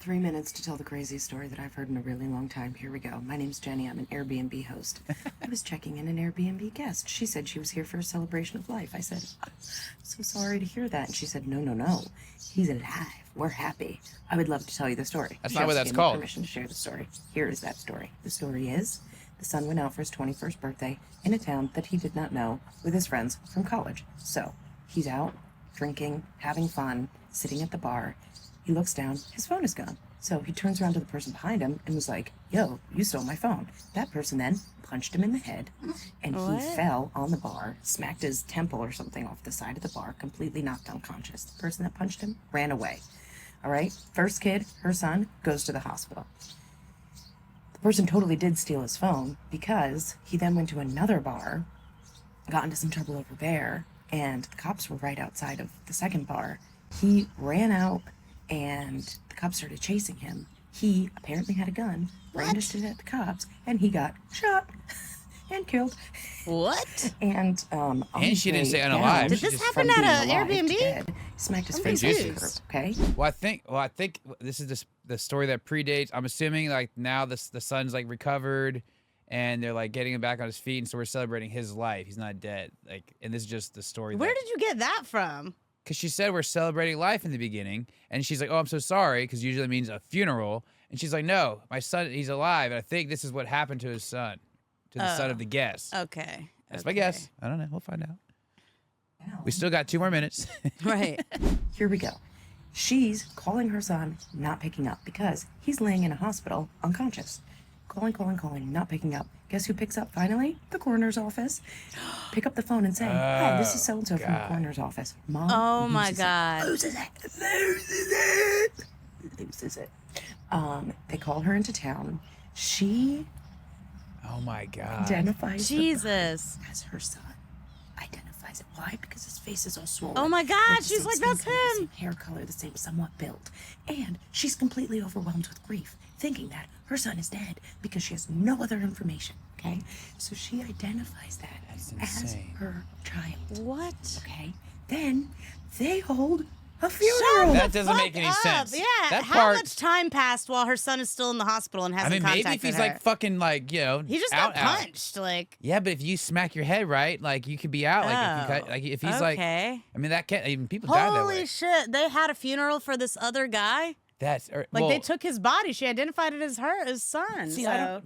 3 minutes to tell the craziest story that I've heard in a really long time. Here we go. My name's Jenny. I'm an Airbnb host. I was checking in an Airbnb guest. She said she was here for a celebration of life. I said, I'm so sorry to hear that. And she said, no. He's alive. We're happy. I would love to tell you the story. That's not what that's called. Permission to share the story. Here is that story. The story is, the son went out for his 21st birthday in a town that he did not know with his friends from college. So he's out drinking, having fun, sitting at the bar. He looks down, his phone is gone. So he turns around to the person behind him and was like, yo, you stole my phone. That person then punched him in the head, and he fell on the bar, smacked his temple or something off the side of the bar, completely knocked unconscious. The person that punched him ran away. All right? First kid, her son, goes to the hospital. The person totally did steal his phone because he then went to another bar, got into some trouble over there, and the cops were right outside of the second bar. He ran out, and the cops started chasing him. He apparently had a gun, brandished it at the cops, and he got shot and killed. What? And she didn't say unalive. Did this happen at an Airbnb? Dead, smacked his face with her, okay? Well, I think this is the story that predates. I'm assuming like now the son's like recovered, and they're like getting him back on his feet, and so we're celebrating his life. He's not dead. Like, and this is just the story. Where did you get that from? Because she said we're celebrating life in the beginning, and she's like, oh, I'm so sorry, because usually it means a funeral. And she's like, no, my son, he's alive, and I think this is what happened to his son, to the son of the guest. Okay. That's my guess. I don't know. We'll find out. We still got 2 more minutes. Right. Here we go. She's calling her son, not picking up, because he's laying in a hospital, unconscious. Calling, not picking up. Guess who picks up finally? The coroner's office. Pick up the phone and say, hi, this is so-and-so from the coroner's office. Mom Oh my God. Loses it. They call her into town. She Oh my God. identifies Jesus. as her son. Identifies it. Why? Because his face is all swollen. Oh my God, Like the she's same like, skin that's color, the him. same hair color, the same somewhat built. And she's completely overwhelmed with grief, thinking that her son is dead because she has no other information. Okay? So she identifies that as insane. her child. What? Okay? Then they hold a funeral. That doesn't make any sense. Yeah. That How part. much time passed while her son is still in the hospital and I hasn't mean, contacted maybe if he's her? like fucking like, you know, He just out, got punched. Like. Yeah, but if you smack your head right, like you could be out. Like if you cut, like if he's like, Okay. I mean, that can't even people die that way. Holy shit! They had a funeral for this other guy. That's Like they took his body. She identified it as his son. See, so.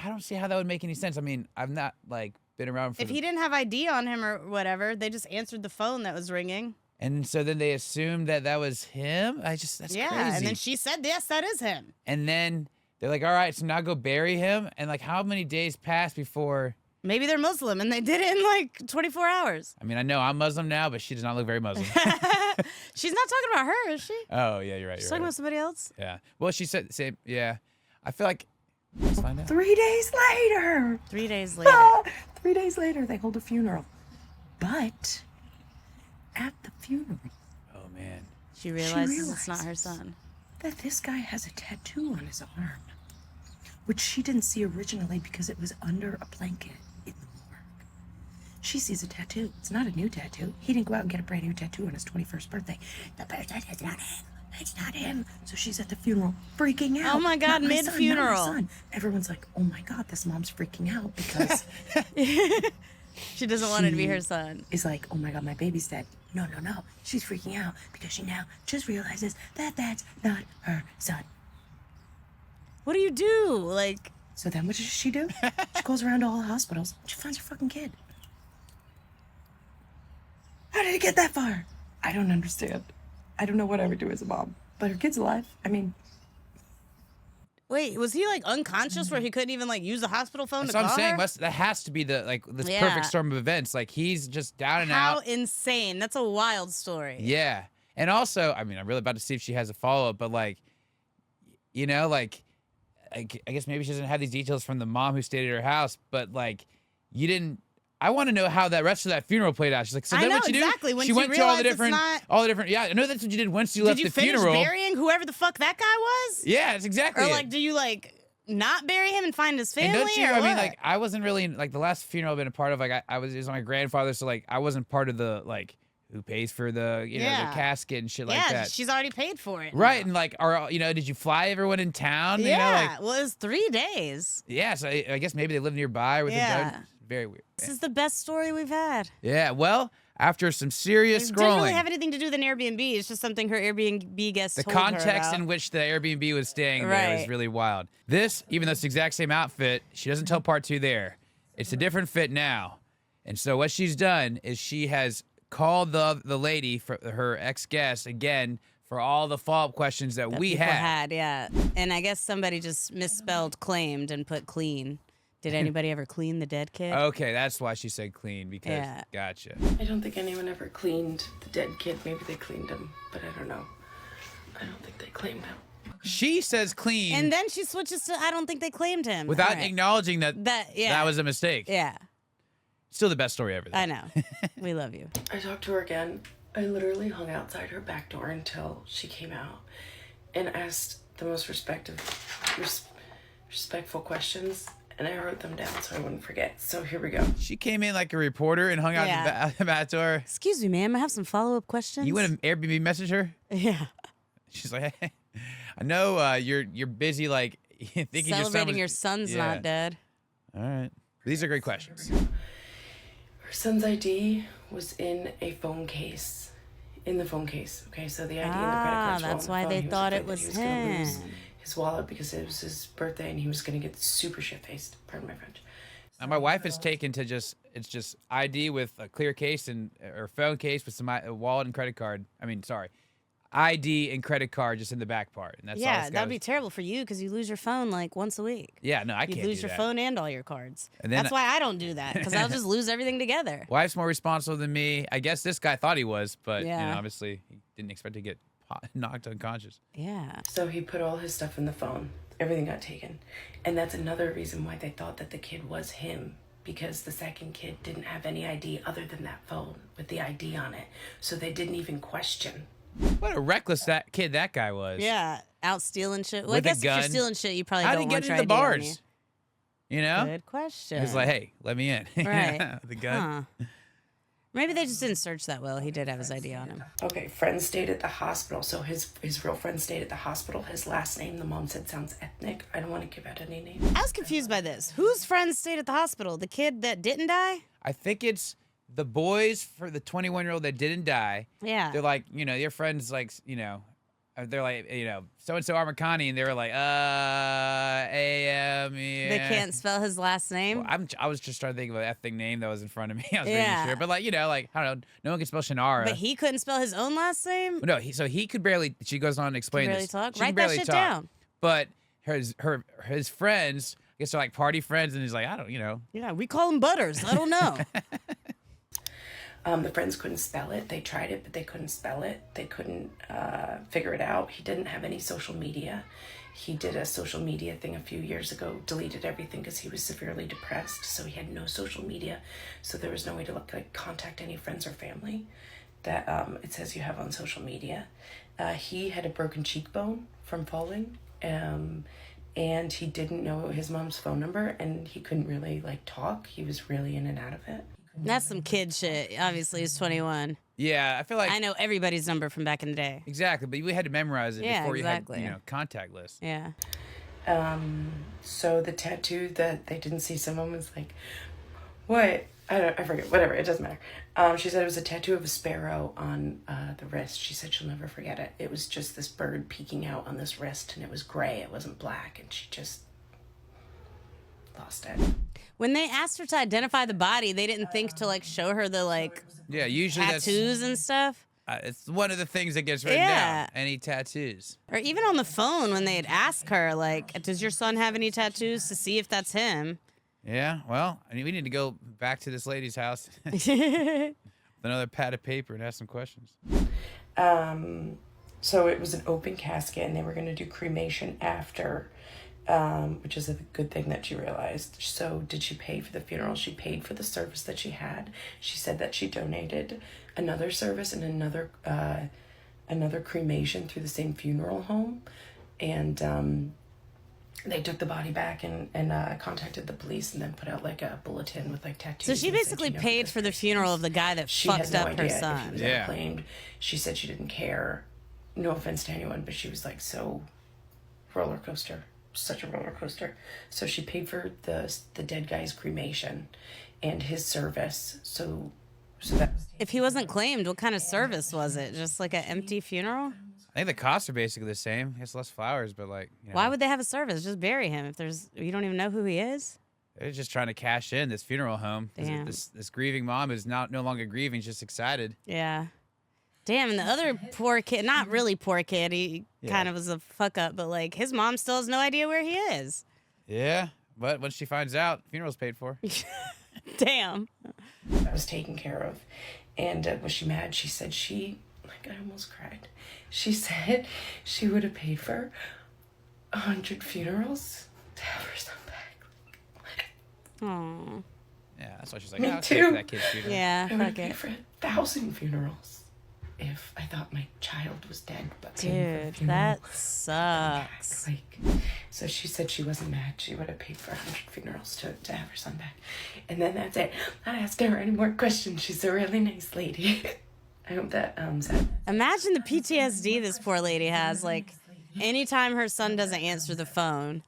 I don't see how that would make any sense. I mean, I've not like been around for. If he didn't have ID on him or whatever, they just answered the phone that was ringing. And so then they assumed that was him. That's crazy. And then she said, yes, that is him. And then they're like, all right, so now go bury him. And like, how many days passed before? Maybe they're Muslim and they did it in like 24 hours. I mean, I know I'm Muslim now, but she does not look very Muslim. She's not talking about her, is she? Oh yeah, you're right. She's talking about somebody else. Yeah. Well, she said same. Yeah. I feel like. Let's find out. 3 days later. 3 days later. 3 days later, they hold a funeral. But at the funeral, Oh man. She realizes it's not her son. that this guy has a tattoo on his arm, which she didn't see originally because it was under a blanket in the morgue. She sees a tattoo. It's not a new tattoo. He didn't go out and get a brand new tattoo on his 21st birthday. The person is not him. It's not him. So she's at the funeral freaking out. Oh my God, Not my son, not my mid-funeral. son. Everyone's like, oh my God, this mom's freaking out because She doesn't want it to be her son. is like, oh my God, my baby's dead. No. She's freaking out because she now just realizes that that's not her son. What do you do? Like, So then what does she do? She goes around to all the hospitals. She finds her fucking kid. How did it get that far? I don't understand. I don't know what I would do as a mom. But her kid's alive. I mean, wait, was he like unconscious where he couldn't even like use the hospital phone That's to what I'm call saying. her? That has to be the this Yeah. perfect storm of events. Like he's just down and How out. insane. That's a wild story. Yeah. And also, I mean, I'm really about to see if she has a follow up, but like, you know, like, I guess maybe she doesn't have these details from the mom who stayed at her house, but like, you didn't. I want to know how that rest of that funeral played out. She's like, so I then know, what you exactly. do? When she you went to all the realize it's different, Yeah, I know that's what you did once you Did left you the finish funeral. burying whoever the fuck that guy was? Yeah, it's exactly. Or it. like, do you like not bury him and find his family? And don't you? Or I mean, what? like, I wasn't really like the last funeral I've been a part of. Like, it was my grandfather, so like, I wasn't part of the like who pays for the the casket and shit like Yeah, that. she's already paid for it. Right, now. and like, or did you fly everyone in town? Yeah, You know, like, well, it was 3 days. yeah. So I guess maybe they live nearby with the Yeah. judge. Very weird. This is the best story we've had. Yeah. Well, after some serious It didn't really scrolling, have anything to do with an Airbnb. It's just something her Airbnb guest the told her context about. in which the Airbnb was staying there was Right. really wild. This, even though it's the exact same outfit, she doesn't tell part 2 there. It's a different fit now, and so what she's done is she has called the lady for her ex-guest again for all the follow-up questions that we People had. yeah. And I guess somebody just misspelled claimed and put clean. Did anybody ever clean the dead kid? Okay, that's why she said clean, because Yeah. gotcha. I don't think anyone ever cleaned the dead kid. Maybe they cleaned him, but I don't know. I don't think they claimed him. She says clean And then she switches to I don't think they claimed him. without All right. acknowledging that that was a mistake. Yeah, Still the best story ever. though. I know. We love you. I talked to her again. I literally hung outside her back door until she came out and asked the most respectful questions, and I wrote them down so I wouldn't forget. So here we go. She came in like a reporter and hung out the back door. Excuse me, ma'am. I have some follow-up questions. You went to Airbnb message her? Yeah. She's like, hey, I know you're busy like thinking Celebrating your son's Yeah. not dead. All right. These are great questions. Her son's ID was in a phone case. In the phone case. Okay, so the ID and the credit cards were that's on the why phone. they He thought afraid it that was he was gonna lose him. his wallet because it was his birthday and he was gonna get super shit-faced. Pardon my French. Now, my wife is taken to it's just ID with a clear case or phone case with some wallet and credit card. I mean, sorry, ID and credit card just in the back part, and that's all. Yeah, that'd be terrible for you because you lose your phone like once a week. Yeah, no, I You can't lose do your that. phone and all your cards. And then That's why I don't do that because I'll just lose everything together. Wife's more responsible than me. I guess this guy thought he was, but Yeah. obviously he didn't expect to get knocked unconscious. Yeah. So he put all his stuff in the phone. Everything got taken. And that's another reason why they thought that the kid was him, because the second kid didn't have any ID other than that phone with the ID on it. So they didn't even question. What a reckless kid that guy was. Yeah. Out stealing shit. Well, With a I guess if gun. you're stealing shit, you probably How don't did he want get your into the ID on bars? you. You know? Good question. He's like, hey, let me in. Right. The gun. Huh. Maybe they just didn't search that well. He did have his ID on him. Okay, friends stayed at the hospital. So his real friend stayed at the hospital. His last name, the mom said, sounds ethnic. I don't want to give out any name. I was confused by this. Whose friends stayed at the hospital? The kid that didn't die? I think it's the boys for the 21-year-old that didn't die. Yeah. They're like, your friends like, they're like, so-and-so Armacani, and they were like, A-M, yeah. They can't spell his last name? Well, I was just trying to think of an ethnic name that was in front of me. I was Yeah. making sure. But like, I don't know, no one can spell Shannara. But he couldn't spell his own last name? No, so he could barely, she goes on to explain barely this. talk? She Write can that barely shit talk. down. But his friends, I guess they're like party friends, and he's like, I don't, Yeah, we call him Butters. I don't know. The friends couldn't spell it. They tried it, but they couldn't spell it. They couldn't figure it out. He didn't have any social media. He did a social media thing a few years ago, deleted everything because he was severely depressed. So he had no social media. So there was no way to contact any friends or family that it says you have on social media. He had a broken cheekbone from falling. And he didn't know his mom's phone number, and he couldn't really talk. He was really in and out of it. That's some kid shit. Obviously, he's 21. Yeah, I feel like I know everybody's number from back in the day. exactly, but we had to memorize it Yeah, before exactly. you had, contact lists. Yeah. So the tattoo that they didn't see, someone was like, what? I forget, whatever, it doesn't matter. She said it was a tattoo of a sparrow on the wrist. She said she'll never forget it. It was just this bird peeking out on this wrist, and it was gray, it wasn't black, and she just lost it. When they asked her to identify the body, they didn't think to show her the Yeah, usually tattoos and stuff. it's one of the things that gets written Yeah. down. Any tattoos? Or even on the phone when they'd ask her, does your son have any tattoos, to see if that's him? Yeah, well, we need to go back to this lady's house with another pad of paper and ask some questions. So it was an open casket, and they were going to do cremation after, which is a good thing that she realized. So did she pay for the funeral? She paid for the service that she had. She said that she donated another service and another cremation through the same funeral home. And they took the body back and contacted the police and then put out like a bulletin with like tattoos. So she and said, basically "You know, paid this for the person funeral is-" of the guy that She has fucked no up her idea if he son. was ever claimed. She said she didn't care. No offense to anyone, but she was like so roller coaster, such a roller coaster. So she paid for the dead guy's cremation and his service. So that was If he wasn't claimed, what kind of service was it? Just like an empty funeral? I think the costs are basically the same. It's less flowers, but like, you know, Why would they have a service? Just bury him if you don't even know who he is. they're just trying to cash in this funeral home. Damn. This grieving mom is no longer grieving, she's just excited. Yeah. Damn, and the other poor kid, not really poor kid, he kind of was a fuck up, but like his mom still has no idea where he is. Yeah, but once she finds out, funeral's paid for. Damn. I was taken care of. And was she mad? She said I almost cried. She said she would have paid for 100 funerals to have her son back. Aww. Yeah, that's why she's like, Me I'll too. pay for that kid's funeral. Yeah, I would have fuck paid it. for 1,000 funerals if I thought my child was dead. But paying for a Dude, funeral that back, sucks. like, so she said she wasn't mad. She would have paid for 100 funerals to have her son back. And then that's it. Not asking her any more questions. She's a really nice lady. I hope that sad. Imagine the PTSD this poor lady has. Like, anytime her son doesn't answer the phone,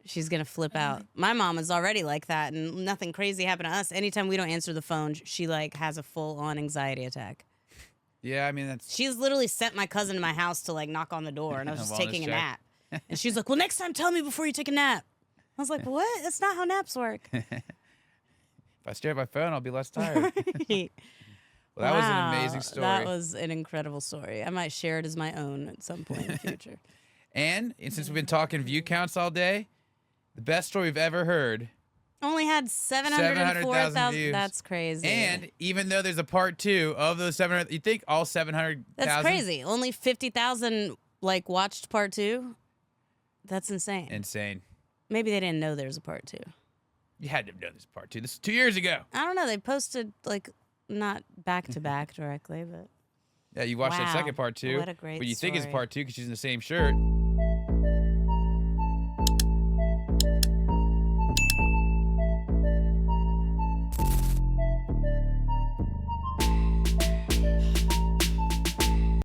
she's going to flip out. My mom is already like that, and nothing crazy happened to us. Anytime we don't answer the phone, she, like, has a full-on anxiety attack. Yeah, I mean, that's... She's literally sent my cousin to my house to, like, knock on the door, and I was just Wellness taking a check. nap. And she's like, well, next time tell me before you take a nap. I was like, what? That's not how naps work. If I stare at my phone, I'll be less tired. Well, that was an amazing story. That was an incredible story. I might share it as my own at some point in the future. And since we've been talking view counts all day, the best story we've ever heard. Only had 704,000 views. That's crazy. And even though there's a part 2 of those 700, you think all 700,000? That's crazy. Only 50,000 like watched part 2. That's insane. Insane. Maybe they didn't know there was a part 2. You had to have done this part 2. This was 2 years ago. I don't know. They posted like not back to back directly, but Yeah, you watched that Wow. second part 2. What a great But you think it's story. part 2 because she's in the same shirt.